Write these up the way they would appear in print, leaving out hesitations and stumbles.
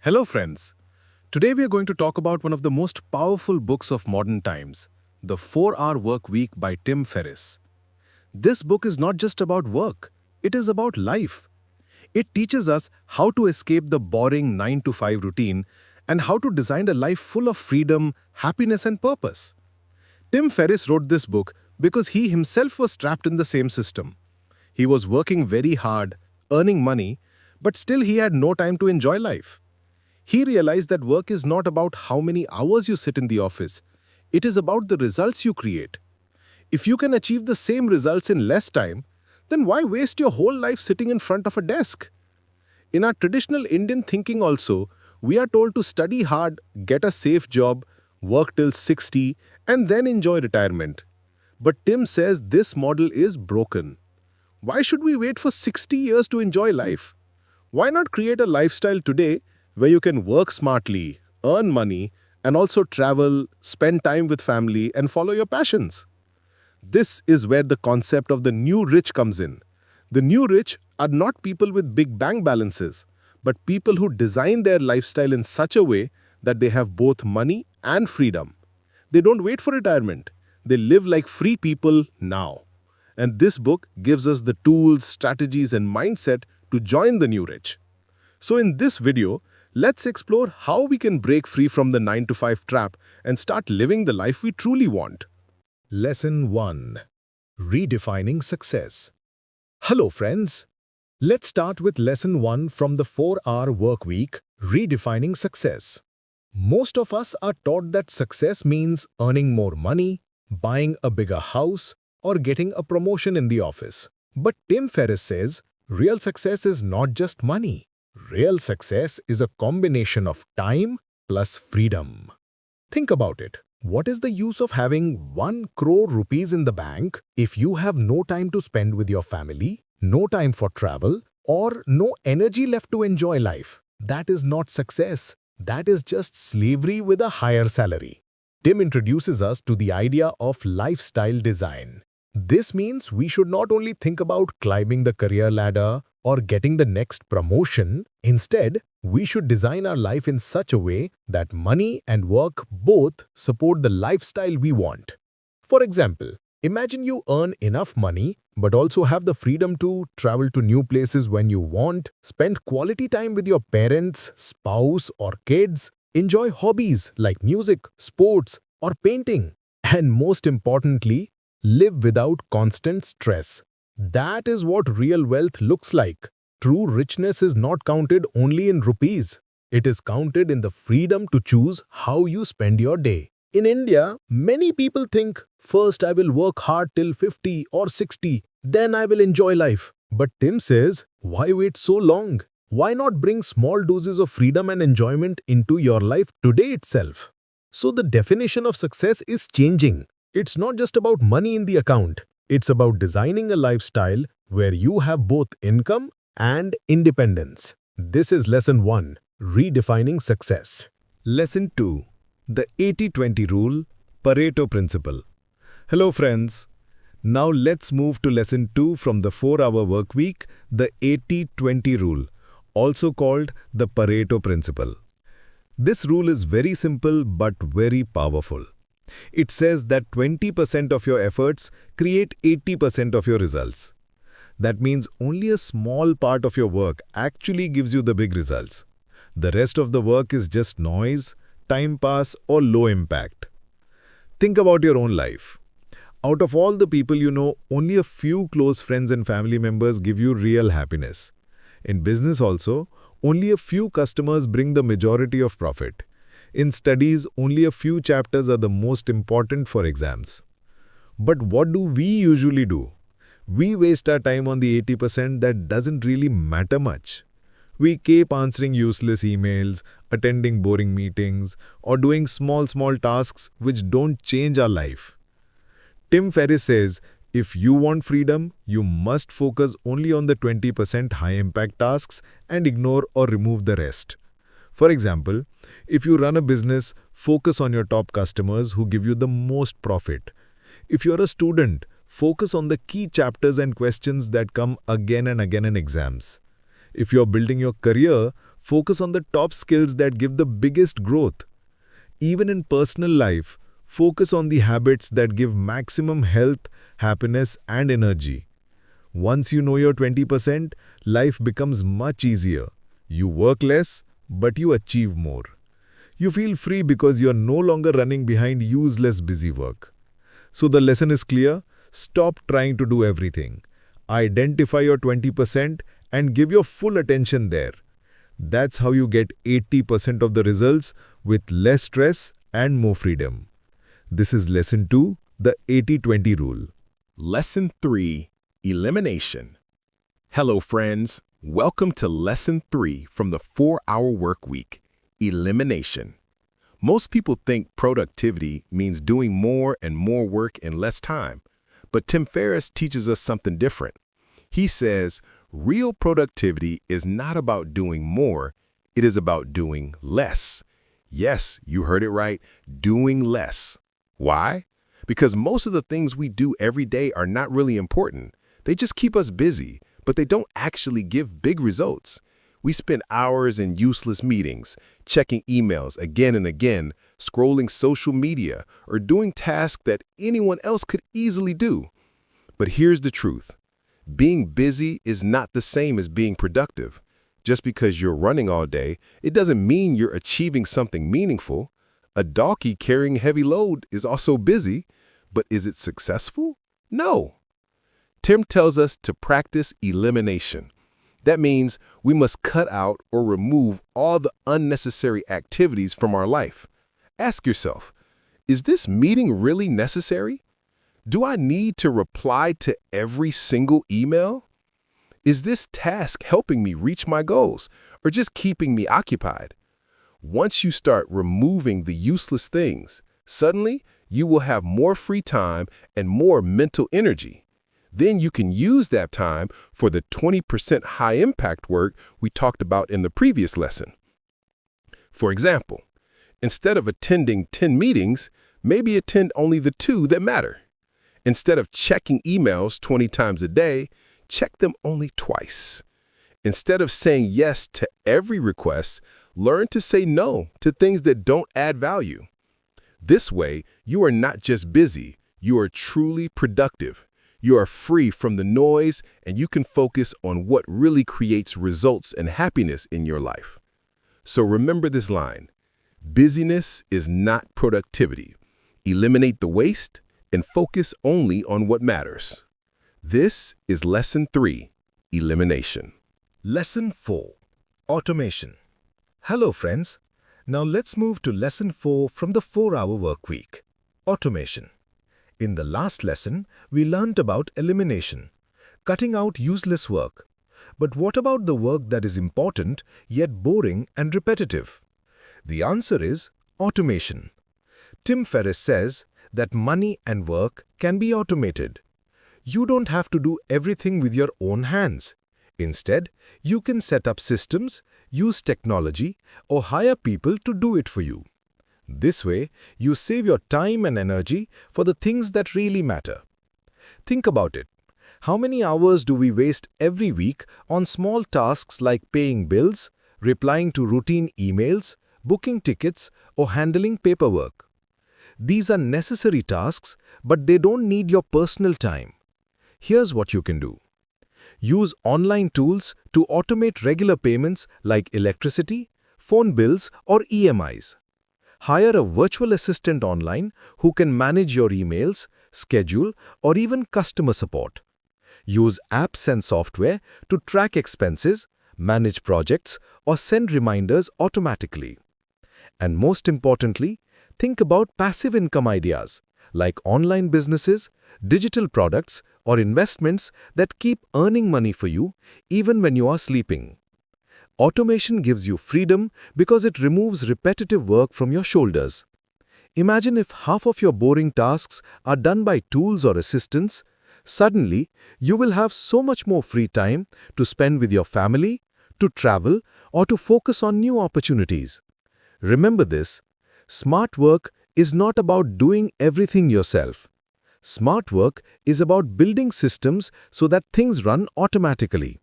Hello, friends. Today we are going to talk about one of the most powerful books of modern times, The 4-Hour Work Week by Tim Ferriss. This book is not just about work, it is about life. It teaches us how to escape the boring 9 to 5 routine and how to design a life full of freedom, happiness, and purpose. Tim Ferriss wrote this book because he himself was trapped in the same system. He was working very hard, earning money, but still he had no time to enjoy life. He realized that work is not about how many hours you sit in the office. It is about the results you create. If you can achieve the same results in less time, then why waste your whole life sitting in front of a desk? In our traditional Indian thinking also, we are told to study hard, get a safe job, work till 60, and then enjoy retirement. But Tim says this model is broken. Why should we wait for 60 years to enjoy life? Why not create a lifestyle today where you can work smartly, earn money, and also travel, spend time with family, and follow your passions? This is where the concept of the new rich comes in. The new rich are not people with big bank balances, but people who design their lifestyle in such a way that they have both money and freedom. They don't wait for retirement. They live like free people now. And this book gives us the tools, strategies, and mindset to join the new rich. So in this video, let's explore how we can break free from the 9 to 5 trap and start living the life we truly want. Lesson 1. Redefining Success. Hello friends. Let's start with Lesson 1 from the 4-Hour Work Week, Redefining Success. Most of us are taught that success means earning more money, buying a bigger house, or getting a promotion in the office. But Tim Ferriss says, real success is not just money. Real success is a combination of time plus freedom. Think about it. What is the use of having 1 crore rupees in the bank if you have no time to spend with your family, no time for travel, or no energy left to enjoy life? That is not success. That is just slavery with a higher salary. Tim introduces us to the idea of lifestyle design. This means we should not only think about climbing the career ladder or getting the next promotion. Instead, we should design our life in such a way that money and work both support the lifestyle we want. For example, imagine you earn enough money but also have the freedom to travel to new places when you want, spend quality time with your parents, spouse, or kids, enjoy hobbies like music, sports, or painting, and most importantly, live without constant stress. That is what real wealth looks like. True richness is not counted only in rupees. It is counted in the freedom to choose how you spend your day. In India, many people think, first I will work hard till 50 or 60, then I will enjoy life. But Tim says, why wait so long? Why not bring small doses of freedom and enjoyment into your life today itself? So the definition of success is changing. It's not just about money in the account. It's about designing a lifestyle where you have both income and independence. This is Lesson 1, Redefining Success. Lesson 2. The 80-20 Rule, Pareto Principle. Hello friends. Now let's move to Lesson 2 from the 4-Hour Work Week, the 80-20 Rule, also called the Pareto Principle. This rule is very simple but very powerful. It says that 20% of your efforts create 80% of your results. That means only a small part of your work actually gives you the big results. The rest of the work is just noise, time pass, or low impact. Think about your own life. Out of all the people you know, only a few close friends and family members give you real happiness. In business also, only a few customers bring the majority of profit. In studies, only a few chapters are the most important for exams. But what do we usually do? We waste our time on the 80% that doesn't really matter much. We keep answering useless emails, attending boring meetings, or doing small tasks which don't change our life. Tim Ferriss says, if you want freedom, you must focus only on the 20% high-impact tasks and ignore or remove the rest. For example, if you run a business, focus on your top customers who give you the most profit. If you're a student, focus on the key chapters and questions that come again and again in exams. If you're building your career, Focus on the top skills that give the biggest growth. Even in personal life, focus on the habits that give maximum health, happiness, and energy. Once you know your 20%, life becomes much easier. You work less, but you achieve more. You feel free because you are no longer running behind useless busy work. So the lesson is clear: stop trying to do everything. Identify your 20% and give your full attention there. That's how you get 80% of the results with less stress and more freedom. This is lesson 2, the 80-20 rule. Lesson 3, Elimination. Hello, friends. Welcome to Lesson 3 from the 4-Hour Work Week, Elimination. Most people think productivity means doing more and more work in less time, but Tim Ferriss teaches us something different. He says, real productivity is not about doing more, it is about doing less. Yes, you heard it right, doing less. Why? Because most of the things we do every day are not really important. They just keep us busy, but they don't actually give big results. We spend hours in useless meetings, checking emails again and again, scrolling social media, or doing tasks that anyone else could easily do. But here's the truth. Being busy is not the same as being productive. Just because you're running all day, it doesn't mean you're achieving something meaningful. A donkey carrying a heavy load is also busy, but is it successful? No. Tim tells us to practice elimination. That means we must cut out or remove all the unnecessary activities from our life. Ask yourself, is this meeting really necessary? Do I need to reply to every single email? Is this task helping me reach my goals or just keeping me occupied? Once you start removing the useless things, suddenly you will have more free time and more mental energy. Then you can use that time for the 20% high-impact work we talked about in the previous lesson. For example, instead of attending 10 meetings, maybe attend only the 2 that matter. Instead of checking emails 20 times a day, check them only twice. Instead of saying yes to every request, learn to say no to things that don't add value. This way, you are not just busy, you are truly productive. You are free from the noise, and you can focus on what really creates results and happiness in your life. So remember this line: busyness is not productivity. Eliminate the waste and focus only on what matters. This is Lesson 3, Elimination. Lesson 4, Automation. Hello, friends. Now let's move to Lesson 4 from the 4-Hour Work Week, Automation. In the last lesson, we learned about elimination, cutting out useless work. But what about the work that is important, yet boring and repetitive? The answer is automation. Tim Ferriss says that money and work can be automated. You don't have to do everything with your own hands. Instead, you can set up systems, use technology, or hire people to do it for you. This way, you save your time and energy for the things that really matter. Think about it. How many hours do we waste every week on small tasks like paying bills, replying to routine emails, booking tickets, or handling paperwork? These are necessary tasks, but they don't need your personal time. Here's what you can do. Use online tools to automate regular payments like electricity, phone bills, or EMIs. Hire a virtual assistant online who can manage your emails, schedule, or even customer support. Use apps and software to track expenses, manage projects, or send reminders automatically. And most importantly, think about passive income ideas like online businesses, digital products, or investments that keep earning money for you even when you are sleeping. Automation gives you freedom because it removes repetitive work from your shoulders. Imagine if half of your boring tasks are done by tools or assistants. Suddenly, you will have so much more free time to spend with your family, to travel, or to focus on new opportunities. Remember this: smart work is not about doing everything yourself. Smart work is about building systems so that things run automatically.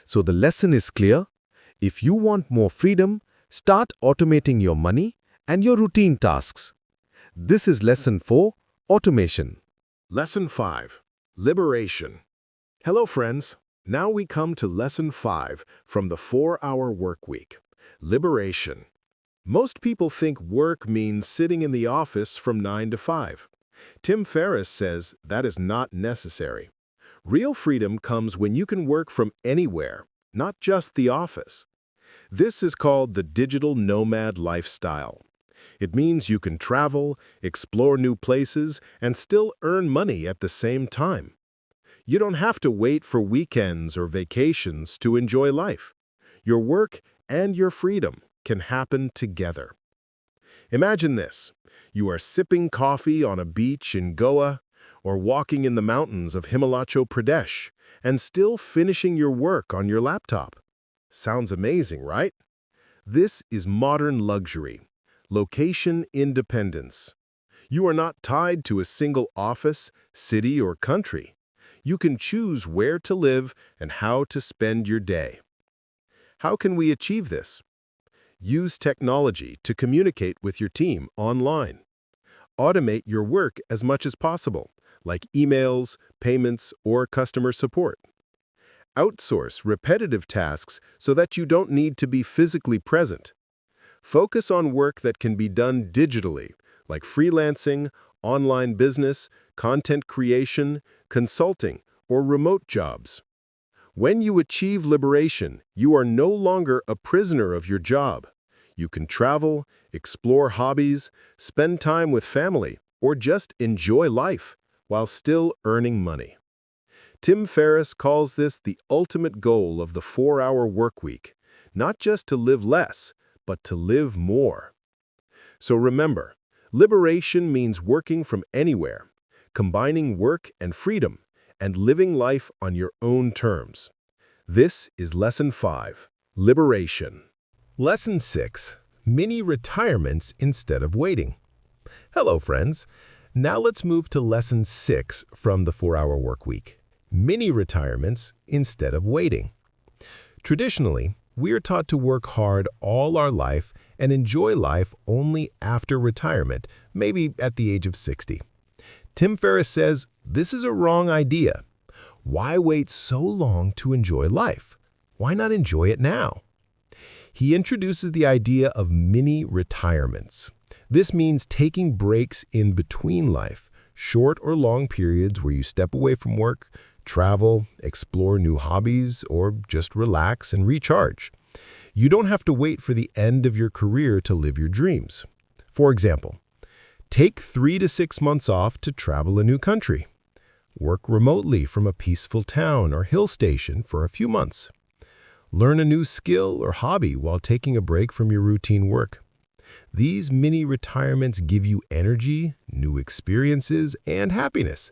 So the lesson is clear: If you want more freedom, start automating your money and your routine tasks. This is Lesson 4, Automation. Lesson 5. Liberation. Hello friends. Now we come to Lesson 5 from the 4-hour work week. Liberation. Most people think work means sitting in the office from 9 to 5. Tim Ferriss says that is not necessary. Real freedom comes when you can work from anywhere, not just the office. This is called the digital nomad lifestyle. It means you can travel, explore new places, and still earn money at the same time. You don't have to wait for weekends or vacations to enjoy life. Your work and your freedom can happen together. Imagine this. You are sipping coffee on a beach in Goa or walking in the mountains of Himachal Pradesh and still finishing your work on your laptop. Sounds amazing, right? This is modern luxury. Location independence. You are not tied to a single office, city, or country. You can choose where to live and how to spend your day. How can we achieve this? Use technology to communicate with your team online. Automate your work as much as possible, like emails, payments, or customer support. Outsource repetitive tasks so that you don't need to be physically present. Focus on work that can be done digitally, like freelancing, online business, content creation, consulting, or remote jobs. When you achieve liberation, you are no longer a prisoner of your job. You can travel, explore hobbies, spend time with family, or just enjoy life while still earning money. Tim Ferriss calls this the ultimate goal of the 4-hour workweek, not just to live less, but to live more. So remember, liberation means working from anywhere, combining work and freedom, and living life on your own terms. This is Lesson 5, Liberation. Lesson 6, Mini Retirements Instead of Waiting. Hello, friends. Now let's move to Lesson 6 from the 4-hour workweek. Mini retirements instead of waiting. Traditionally, we are taught to work hard all our life and enjoy life only after retirement, maybe at the age of 60. Tim Ferriss says this is a wrong idea. Why wait so long to enjoy life? Why not enjoy it now? He introduces the idea of mini retirements. This means taking breaks in between life, short or long periods where you step away from work, travel, explore new hobbies, or just relax and recharge. You don't have to wait for the end of your career to live your dreams. For example, take 3 to 6 months off to travel a new country. Work remotely from a peaceful town or hill station for a few months. Learn a new skill or hobby while taking a break from your routine work. These mini retirements give you energy, new experiences, and happiness.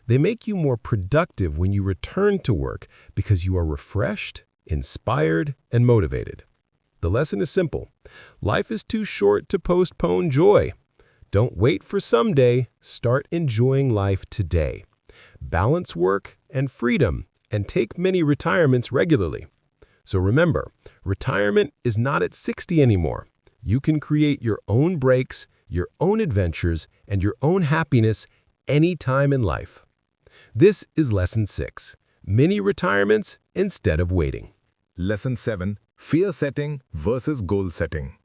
They make you more productive when you return to work because you are refreshed, inspired, and motivated. The lesson is simple. Life is too short to postpone joy. Don't wait for someday. Start enjoying life today. Balance work and freedom, and take many retirements regularly. So remember, retirement is not at 60 anymore. You can create your own breaks, your own adventures, and your own happiness anytime in life. This is Lesson 6, Mini Retirements Instead of Waiting. Lesson 7, Fear Setting versus Goal Setting.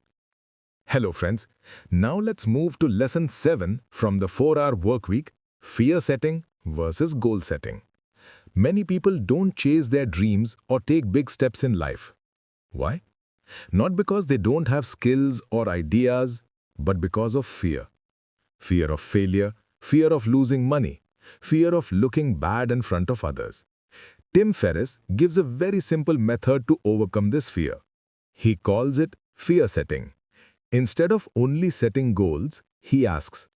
Hello friends, now let's move to Lesson 7 from the 4-hour workweek, Fear Setting versus Goal Setting. Many people don't chase their dreams or take big steps in life. Why? Not because they don't have skills or ideas, but because of fear. Fear of failure, fear of losing money, fear of looking bad in front of others. Tim Ferriss gives a very simple method to overcome this fear. He calls it fear setting. Instead of only setting goals, he asks,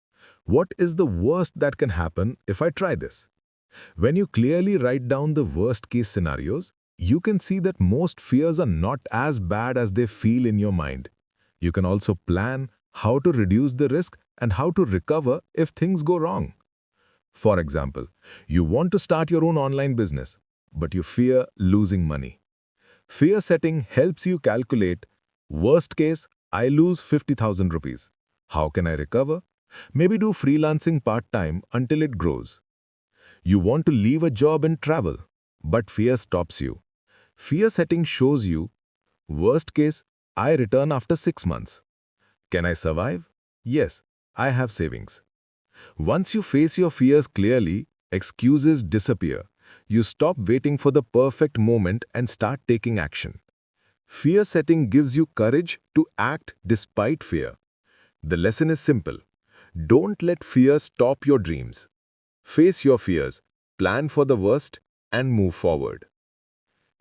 what is the worst that can happen if I try this? When you clearly write down the worst-case scenarios, you can see that most fears are not as bad as they feel in your mind. You can also plan how to reduce the risk and how to recover if things go wrong. For example, you want to start your own online business, but you fear losing money. Fear setting helps you calculate, worst case, I lose 50,000 rupees. How can I recover? Maybe do freelancing part-time until it grows. You want to leave a job and travel, but fear stops you. Fear setting shows you, worst case, I return after 6 months. Can I survive? Yes, I have savings. Once you face your fears clearly, excuses disappear. You stop waiting for the perfect moment and start taking action. Fear setting gives you courage to act despite fear. The lesson is simple. Don't let fear stop your dreams. Face your fears, plan for the worst, and move forward.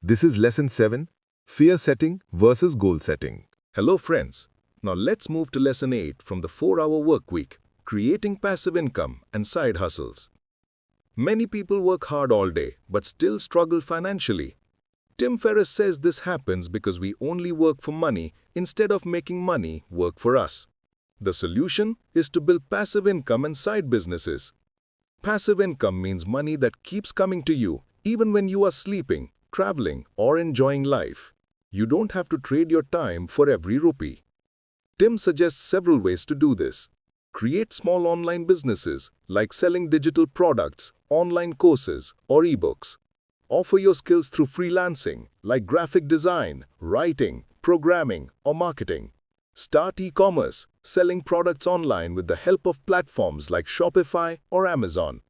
This is Lesson 7, Fear Setting versus Goal Setting. Hello friends. Now let's move to Lesson 8 from the 4-Hour Work Week, Creating Passive Income and Side Hustles. Many people work hard all day but still struggle financially. Tim Ferriss says this happens because we only work for money instead of making money work for us. The solution is to build passive income and side businesses. Passive income means money that keeps coming to you even when you are sleeping, traveling, or enjoying life. You don't have to trade your time for every rupee. Tim suggests several ways to do this. Create small online businesses like selling digital products, online courses, or ebooks. Offer your skills through freelancing like graphic design, writing, programming, or marketing. Start e-commerce, selling products online with the help of platforms like Shopify or Amazon.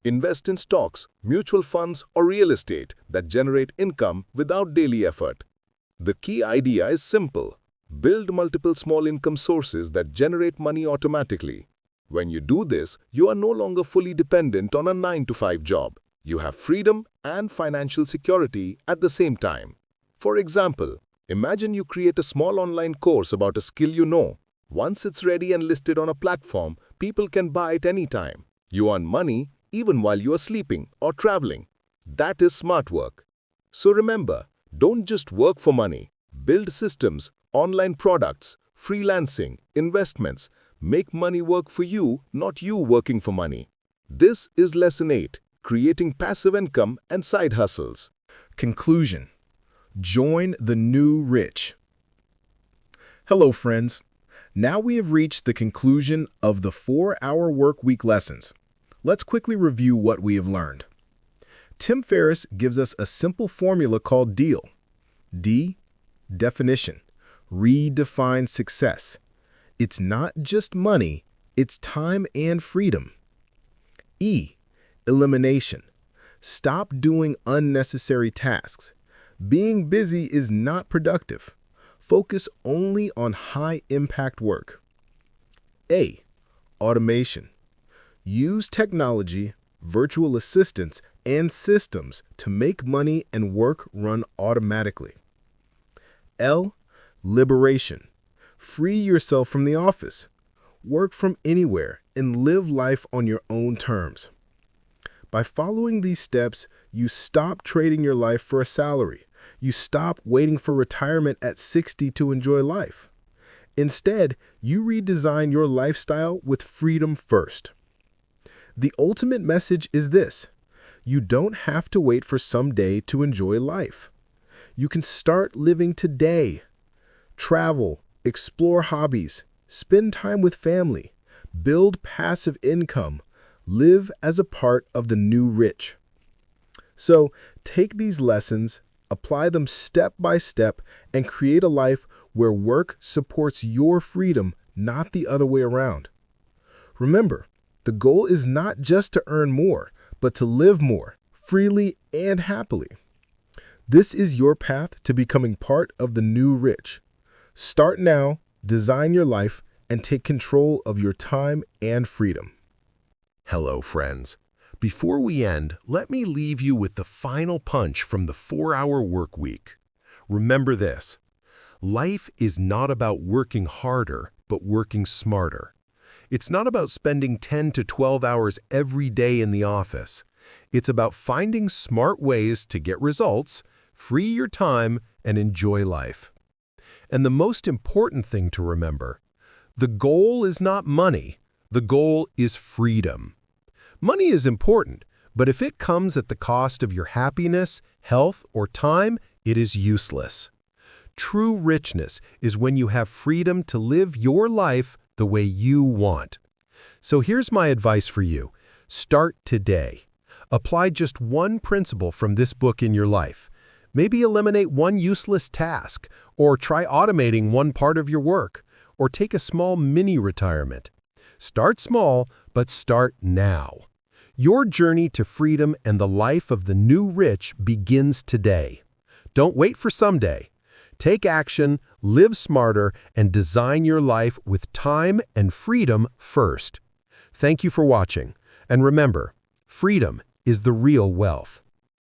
Invest in stocks, mutual funds, or real estate that generate income without daily effort. The key idea is simple. Build multiple small income sources that generate money automatically. When you do this, you are no longer fully dependent on a 9-to-5 job. You have freedom and financial security at the same time. For example, imagine you create a small online course about a skill you know. Once it's ready and listed on a platform, people can buy it anytime. You earn money even while you are sleeping or traveling. That is smart work. So remember, don't just work for money. Build systems, online products, freelancing, investments. Make money work for you, not you working for money. This is Lesson 8, Creating Passive Income and Side Hustles. Conclusion. Join the new rich. Hello, friends. Now we have reached the conclusion of the 4-Hour Work Week lessons. Let's quickly review what we have learned. Tim Ferriss gives us a simple formula called DEAL. D, definition. Redefine success. It's not just money, it's time and freedom. E, elimination. Stop doing unnecessary tasks. Being busy is not productive. Focus only on high-impact work. A, automation. Use technology, virtual assistants, and systems to make money and work run automatically. L, liberation. Free yourself from the office. Work from anywhere and live life on your own terms. By following these steps, you stop trading your life for a salary. You stop waiting for retirement at 60 to enjoy life. Instead, you redesign your lifestyle with freedom first. The ultimate message is this: you don't have to wait for someday to enjoy life. You can start living today. Travel, explore hobbies, spend time with family, build passive income, live as a part of the new rich. So, take these lessons, apply them step by step, and create a life where work supports your freedom, not the other way around. Remember, the goal is not just to earn more, but to live more, freely and happily. This is your path to becoming part of the new rich. Start now, design your life, and take control of your time and freedom. Hello, friends. Before we end, let me leave you with the final punch from the 4-Hour Work Week. Remember this: life is not about working harder, but working smarter. It's not about spending 10 to 12 hours every day in the office. It's about finding smart ways to get results, free your time, and enjoy life. And the most important thing to remember: the goal is not money. The goal is freedom. Money is important, but if it comes at the cost of your happiness, health, or time, it is useless. True richness is when you have freedom to live your life the way you want. So here's my advice for you. Start today. Apply just one principle from this book in your life. Maybe eliminate one useless task, or try automating one part of your work, or take a small mini-retirement. Start small, but start now. Your journey to freedom and the life of the new rich begins today. Don't wait for someday. Take action, live smarter, and design your life with time and freedom first. Thank you for watching. And remember, freedom is the real wealth.